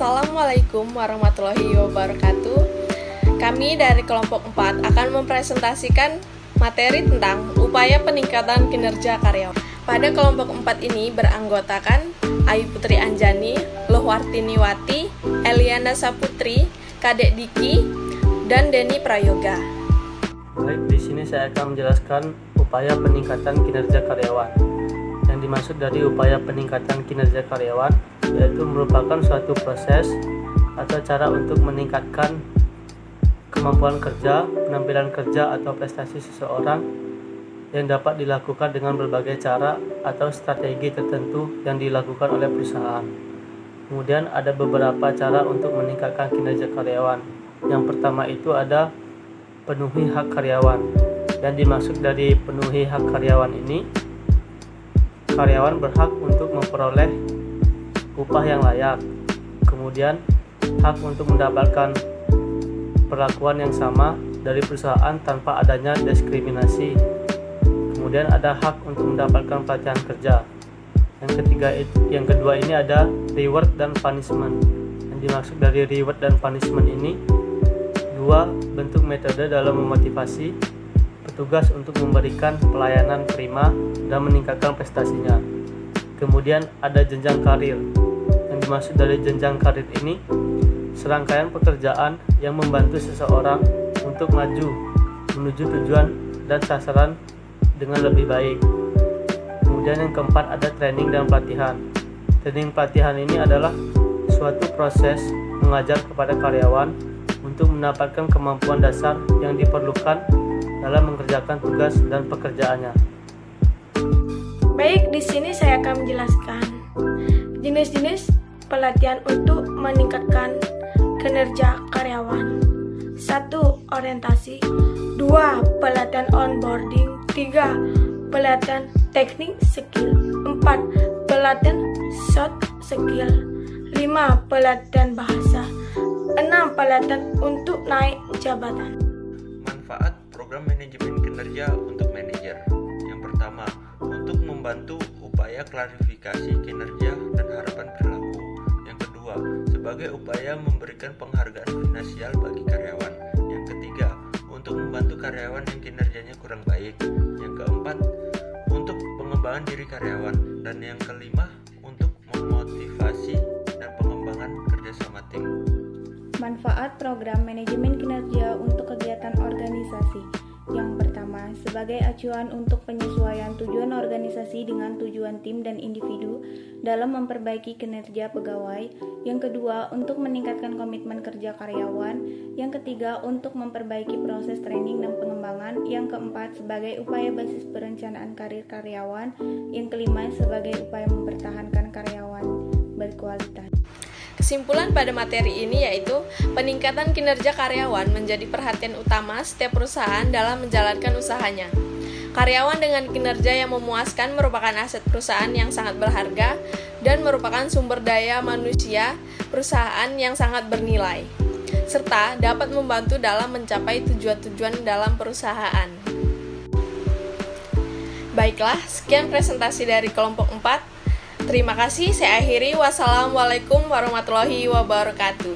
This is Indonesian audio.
Assalamualaikum warahmatullahi wabarakatuh. Kami dari kelompok 4 akan mempresentasikan materi tentang upaya peningkatan kinerja karyawan. Pada kelompok 4 ini beranggotakan Ayu Putri Anjani, Lohwartiniwati, Eliana Saputri, Kadek Diki, dan Denny Prayoga. Baik, di sini saya akan menjelaskan upaya peningkatan kinerja karyawan. Yang dimaksud dari upaya peningkatan kinerja karyawan yaitu merupakan suatu proses atau cara untuk meningkatkan kemampuan kerja, penampilan kerja atau prestasi seseorang yang dapat dilakukan dengan berbagai cara atau strategi tertentu yang dilakukan oleh perusahaan. Kemudian ada beberapa cara untuk meningkatkan kinerja karyawan. Yang pertama itu ada penuhi hak karyawan. Yang dimaksud dari penuhi hak karyawan ini, karyawan berhak untuk memperoleh upah yang layak, kemudian hak untuk mendapatkan perlakuan yang sama dari perusahaan tanpa adanya diskriminasi. Kemudian ada hak untuk mendapatkan pelatihan kerja. Yang kedua ini ada reward dan punishment. Yang dimaksud dari reward dan punishment ini dua bentuk metode dalam memotivasi petugas untuk memberikan pelayanan prima dan meningkatkan prestasinya. Kemudian ada jenjang karir. Yang dimaksud dari jenjang karir ini serangkaian pekerjaan yang membantu seseorang untuk maju menuju tujuan dan sasaran dengan lebih baik. Kemudian yang keempat ada training dan pelatihan. Training pelatihan ini adalah suatu proses mengajar kepada karyawan untuk mendapatkan kemampuan dasar yang diperlukan dalam mengerjakan tugas dan pekerjaannya. Baik, di sini saya akan menjelaskan jenis-jenis pelatihan untuk meningkatkan kinerja karyawan. 1. Orientasi. 2. Pelatihan onboarding. 3. Pelatihan teknik skill. 4. Pelatihan soft skill. 5. Pelatihan bahasa. 6. Pelatihan untuk naik jabatan. Manfaat program manajemen kinerja untuk manajer. Yang pertama, untuk membantu upaya klarifikasi kinerja dan harapan perilaku. Yang kedua, sebagai upaya memberikan penghargaan finansial bagi karyawan. Yang ketiga, untuk membantu karyawan yang kinerjanya kurang baik. Yang keempat, untuk pengembangan diri karyawan. Dan yang kelima, untuk memotivasi dan pengembangan kerjasama tim. Manfaat program manajemen kinerja untuk kegiatan organisasi. Yang pertama, sebagai acuan untuk penyesuaian tujuan organisasi dengan tujuan tim dan individu dalam memperbaiki kinerja pegawai. Yang kedua, untuk meningkatkan komitmen kerja karyawan. Yang ketiga, untuk memperbaiki proses training dan pengembangan. Yang keempat, sebagai upaya basis perencanaan karir karyawan. Yang kelima, sebagai upaya mempertahankan karyawan berkualitas. Kesimpulan pada materi ini yaitu peningkatan kinerja karyawan menjadi perhatian utama setiap perusahaan dalam menjalankan usahanya. Karyawan dengan kinerja yang memuaskan merupakan aset perusahaan yang sangat berharga dan merupakan sumber daya manusia perusahaan yang sangat bernilai, serta dapat membantu dalam mencapai tujuan-tujuan dalam perusahaan. Baiklah, sekian presentasi dari kelompok 4. Terima kasih, saya akhiri. Wassalamualaikum warahmatullahi wabarakatuh.